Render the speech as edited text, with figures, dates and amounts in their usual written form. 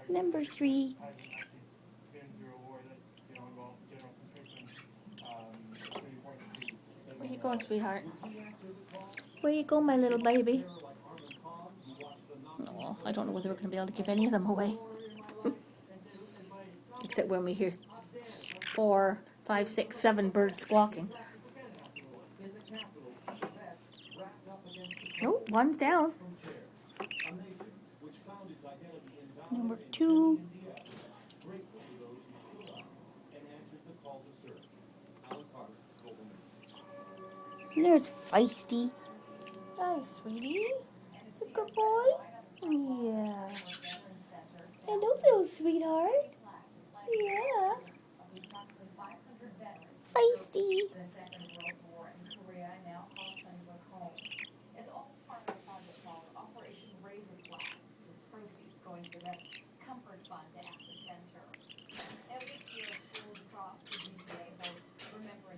Number 3. Where you going, sweetheart? Where you go, my little baby? No, I don't know whether we're going to be able to give any of them away. Except when we hear 4, 5, 6, 7 birds squawking. Oh, one's down. Number 2. There's Feisty. Hi, sweetie. A good boy. Yeah. Hello, little sweetheart. Yeah. Feisty.